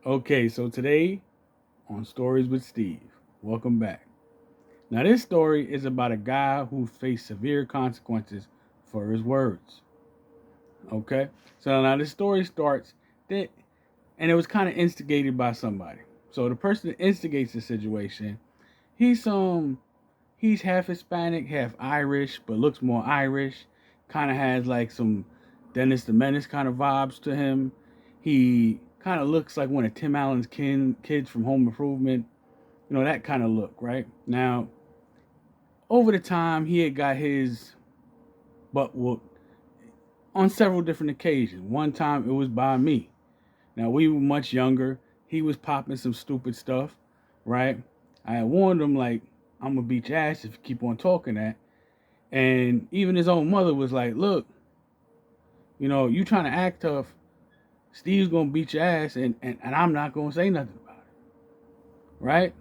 Okay, so today on Stories with Steve, welcome back. Now, this story is about a guy who faced severe consequences for his words. Okay, so now this story starts that, and it was kind of instigated by somebody. So the person that instigates the situation, he's he's half Hispanic, half Irish, but looks more Irish. Kind of has like some Dennis the Menace kind of vibes to him. He kind of looks like one of Tim Allen's kids from Home Improvement. You know, that kind of look, right? Now, over the time, he had got his butt whooped on several different occasions. One time, it was by me. Now, we were much younger. He was popping some stupid stuff, right? I had warned him, like, I'm going to beat your ass if you keep on talking that. And even his own mother was like, look, you trying to act tough. Steve's going to beat your ass, and I'm not going to say nothing about it, right?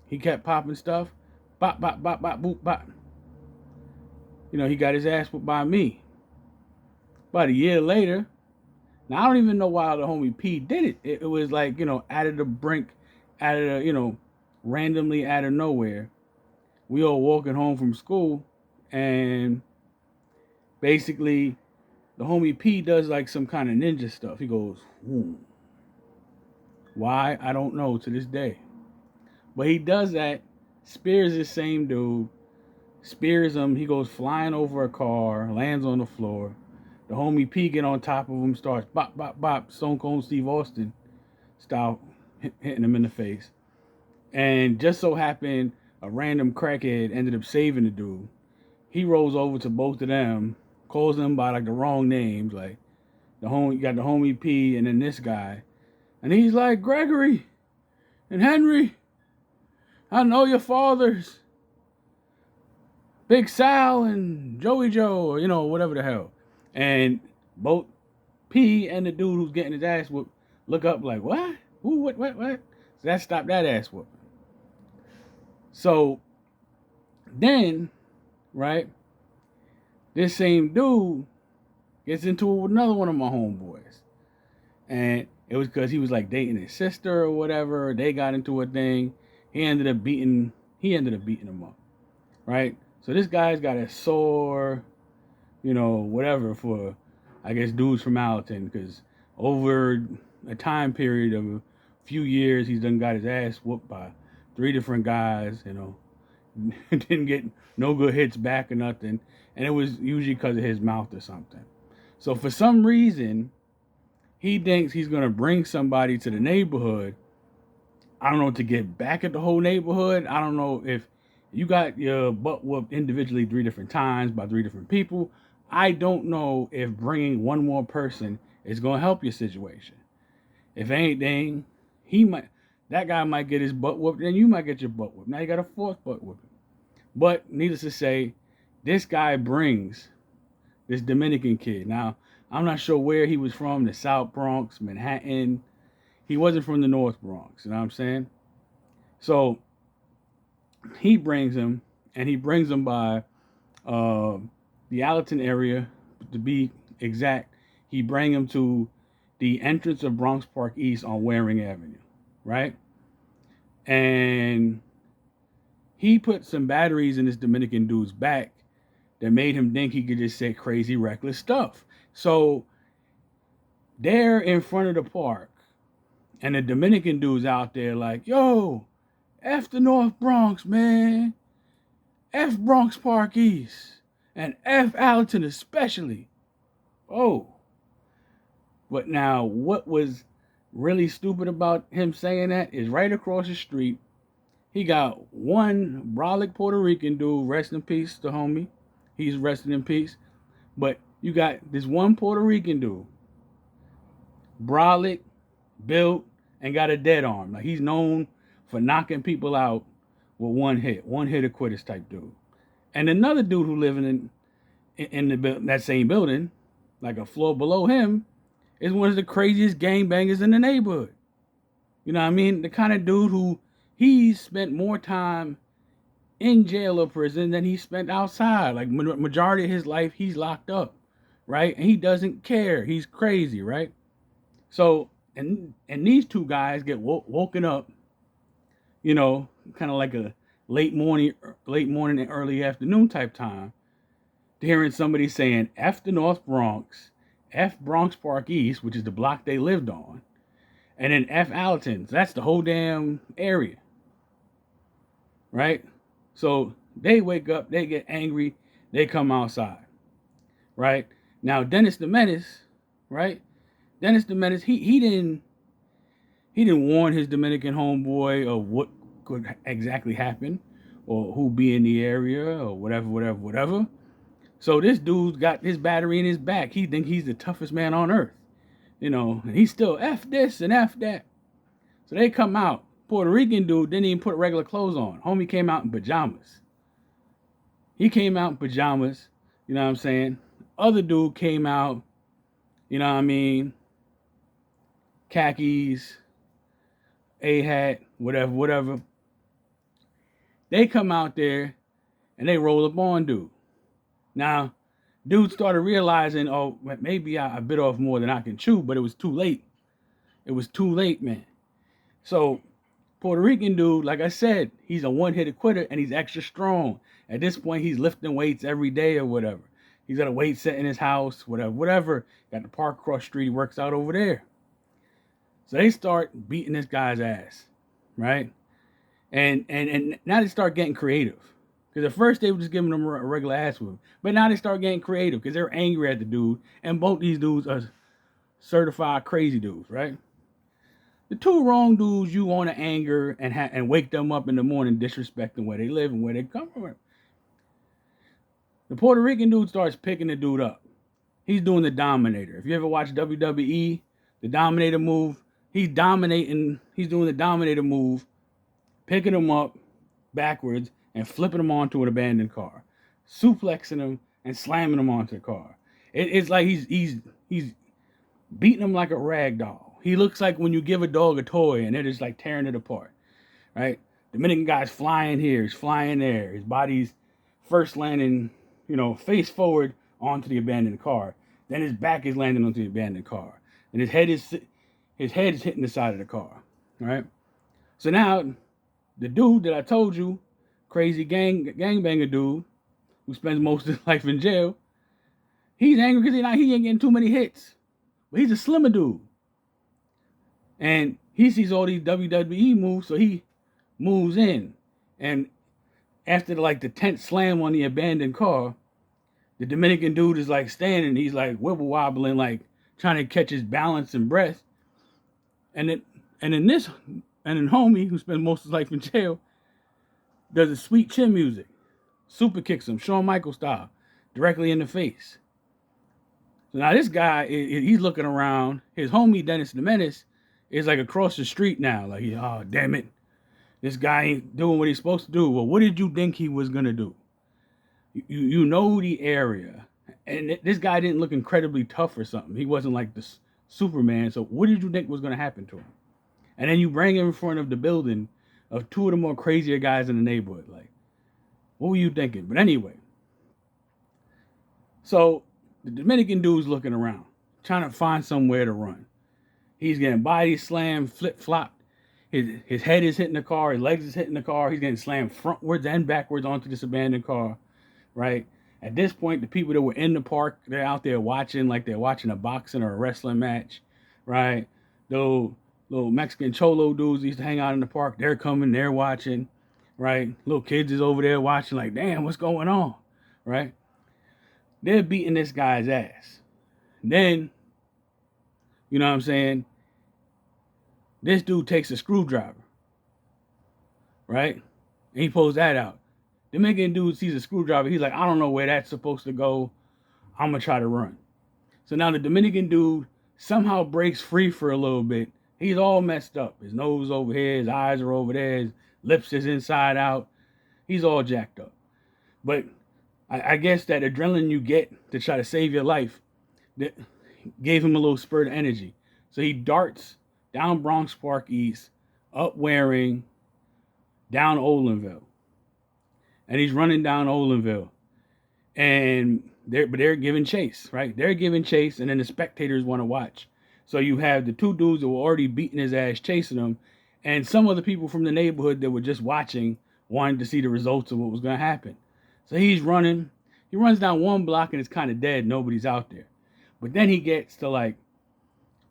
He kept popping stuff. Bop, bop, bop, bop, boop, bop. He got his ass whooped by me. About a year later, now I don't even know why the homie P did it. It was like, out of the brink, out of the, randomly out of nowhere. We all walking home from school, and basically the homie P does like some kind of ninja stuff. He goes, "Whoom." Why? I don't know to this day. But he does that, spears this same dude, spears him. He goes flying over a car, lands on the floor. The homie P get on top of him, starts bop, bop, bop, Stone Cold Steve Austin style, hitting him in the face. And just so happened, a random crackhead ended up saving the dude. He rolls over to both of them, calls them by like the wrong names, like you got the homie P and then this guy. And he's like, Gregory and Henry, I know your fathers. Big Sal and Joey Joe, or whatever the hell. And both P and the dude who's getting his ass whooped look up like, what? Who, what? So that stopped that ass whooping. So then, right, this same dude gets into it with another one of my homeboys. And it was because he was like dating his sister or whatever. They got into a thing. He ended up beating him up. Right? So this guy's got a sore, whatever for, I guess, dudes from Alton, because over a time period of a few years, he's done got his ass whooped by three different guys, didn't get no good hits back or nothing, and it was usually because of his mouth or something. So for some reason, he thinks he's gonna bring somebody to the neighborhood. I don't know, to get back at the whole neighborhood. I don't know if you got your butt whooped individually three different times by three different people. I don't know if bringing one more person is going to help your situation. If anything, that guy might get his butt whooped, and you might get your butt whooped. Now you got a fourth butt whooping. But needless to say, this guy brings this Dominican kid. Now, I'm not sure where he was from, the South Bronx, Manhattan. He wasn't from the North Bronx, you know what I'm saying? So he brings him, and he brings him by uh, the Allerton area, to be exact. He bring him to the entrance of Bronx Park East on Waring Avenue, right? And he put some batteries in this Dominican dude's back that made him think he could just say crazy, reckless stuff. So they're in front of the park, and the Dominican dude's out there like, yo, F the North Bronx, man. F Bronx Park East. And F Allerton especially. Oh. But now, what was really stupid about him saying that is right across the street, he got one brolic Puerto Rican dude, rest in peace, the homie. He's resting in peace. But you got this one Puerto Rican dude, brolic, built, and got a dead arm. Like, he's known for knocking people out with one hitter quitters type dude. And another dude who living that same building, like a floor below him, is one of the craziest gangbangers in the neighborhood. You know what I mean? The kind of dude who he spent more time in jail or prison than he spent outside. Like, majority of his life, he's locked up, right? And he doesn't care. He's crazy, right? So and these two guys get woken up, you know, kind of like a late morning and early afternoon type time, to hearing somebody saying F the North Bronx, F Bronx Park East, which is the block they lived on, and then F Allerton. So that's the whole damn area, right? So they wake up, they get angry, they come outside, right? Now Dennis the Menace, right? Dennis the Menace, he didn't warn his Dominican homeboy of what could exactly happen or who be in the area or whatever. So this dude's got his battery in his back. He think he's the toughest man on earth, you know, and he's still F this and F that. So they come out. Puerto Rican dude didn't even put regular clothes on. Homie came out in pajamas. He came out in pajamas, you know what I'm saying? Other dude came out, you know what I mean, khakis, A hat, whatever. They come out there and they roll up on dude. Now, dude started realizing, oh, maybe I bit off more than I can chew, but it was too late. It was too late, man. So, Puerto Rican dude, like I said, he's a one-hitter quitter and he's extra strong. At this point, he's lifting weights every day or whatever. He's got a weight set in his house, whatever. Got the park across the street, he works out over there. So they start beating this guy's ass, right? And now they start getting creative. Because at first they were just giving him a regular ass whip. But now they start getting creative because they're angry at the dude. And both these dudes are certified crazy dudes, right? The two wrong dudes you want to anger and wake them up in the morning disrespecting where they live and where they come from. The Puerto Rican dude starts picking the dude up. He's doing the Dominator. If you ever watch WWE, the Dominator move, he's dominating. He's doing the Dominator move, picking him up backwards and flipping him onto an abandoned car, suplexing him and slamming him onto the car. It's like he's beating him like a rag doll. He looks like when you give a dog a toy and they're just like tearing it apart, right? Dominican guy's flying here, he's flying there. His body's first landing, you know, face forward onto the abandoned car. Then his back is landing onto the abandoned car, and his head is hitting the side of the car, right? So now the dude that I told you, crazy gangbanger dude, who spends most of his life in jail, he's angry because he ain't getting too many hits. But he's a slimmer dude. And he sees all these WWE moves, so he moves in. And after the 10th slam on the abandoned car, the Dominican dude is like standing, he's like wibble wobbling, like trying to catch his balance and breath. And then homie, who spends most of his life in jail, does a sweet chin music. Super kicks him, Shawn Michaels style, directly in the face. So now this guy, he's looking around. His homie, Dennis the Menace, is like across the street now. Like, oh, damn it. This guy ain't doing what he's supposed to do. Well, what did you think he was going to do? You know the area. And this guy didn't look incredibly tough or something. He wasn't like the Superman. So what did you think was going to happen to him? And then you bring him in front of the building of two of the more crazier guys in the neighborhood. Like, what were you thinking? But anyway. So the Dominican dude's looking around, trying to find somewhere to run. He's getting body slammed, flip-flopped. His head is hitting the car. His legs is hitting the car. He's getting slammed frontwards and backwards onto this abandoned car, right? At this point, the people that were in the park, they're out there watching like they're watching a boxing or a wrestling match, right? Those little Mexican cholo dudes used to hang out in the park. They're coming. They're watching, right? Little kids is over there watching like, damn, what's going on, right? They're beating this guy's ass. Then, you know what I'm saying? This dude takes a screwdriver, right? And he pulls that out. The Dominican dude sees a screwdriver. He's like, I don't know where that's supposed to go. I'm going to try to run. So now the Dominican dude somehow breaks free for a little bit. He's all messed up. His nose over here. His eyes are over there. His lips is inside out. He's all jacked up. But I guess that adrenaline you get to try to save your life that gave him a little spurt of energy. So he darts down Bronx Park East, up Waring, down Olinville. And he's running down Olinville. And they're giving chase, right? They're giving chase, and then the spectators want to watch. So you have the two dudes that were already beating his ass, chasing him, and some of the people from the neighborhood that were just watching wanted to see the results of what was going to happen. So he's running. He runs down one block and it's kind of dead. Nobody's out there. But then he gets to like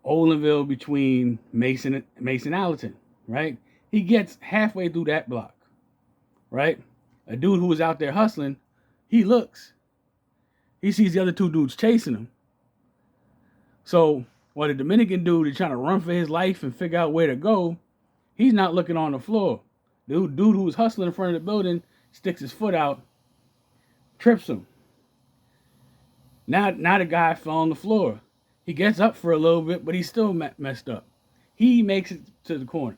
Olinville between Mason Allerton, right? He gets halfway through that block, right? A dude who was out there hustling, he looks. He sees the other two dudes chasing him. So while the Dominican dude is trying to run for his life and figure out where to go, he's not looking on the floor. The dude who was hustling in front of the building sticks his foot out, trips him. Now the guy fell on the floor. He gets up for a little bit, but he's still messed up. He makes it to the corner.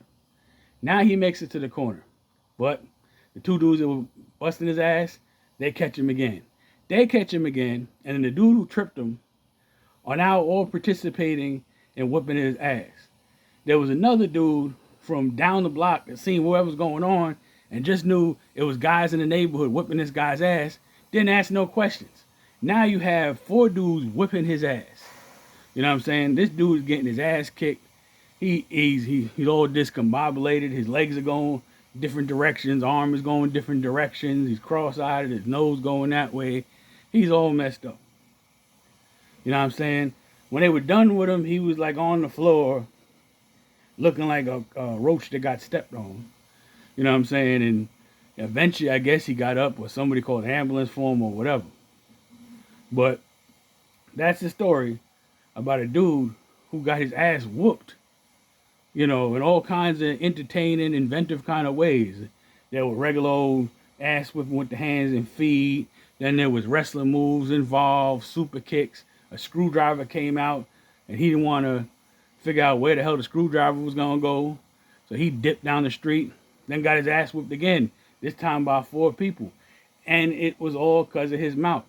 Now he makes it to the corner. But the two dudes that were busting his ass, they catch him again. And then the dude who tripped him are now all participating in whipping his ass. There was another dude from down the block that seen what was going on and just knew it was guys in the neighborhood whipping this guy's ass. Didn't ask no questions. Now you have 4 dudes whipping his ass. You know what I'm saying? This dude is getting his ass kicked. He's all discombobulated. His legs are going different directions. Arm is going different directions. He's cross-eyed. His nose going that way. He's all messed up. You know what I'm saying? When they were done with him, he was like on the floor looking like a roach that got stepped on. You know what I'm saying? And eventually, I guess he got up or somebody called an ambulance for him or whatever. But that's the story about a dude who got his ass whooped, you know, in all kinds of entertaining, inventive kind of ways. There were regular old ass whipping with the hands and feet. Then there was wrestling moves involved, super kicks. A screwdriver came out, and he didn't want to figure out where the hell the screwdriver was going to go. So he dipped down the street, then got his ass whipped again, this time by 4 people. And it was all because of his mouth.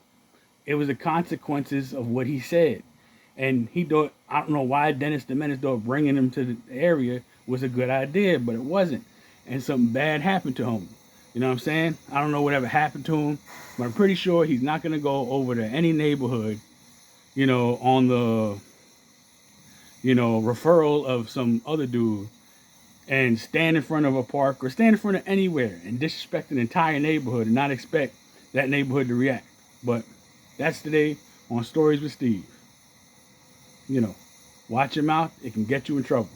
It was the consequences of what he said. And he thought, I don't know why Dennis the Menace thought bringing him to the area was a good idea, but it wasn't. And something bad happened to him. You know what I'm saying? I don't know whatever happened to him, but I'm pretty sure he's not going to go over to any neighborhood, you know, on the, you know, referral of some other dude and stand in front of a park or stand in front of anywhere and disrespect an entire neighborhood and not expect that neighborhood to react. But that's today on Stories with Steve. You know, watch your mouth. It can get you in trouble.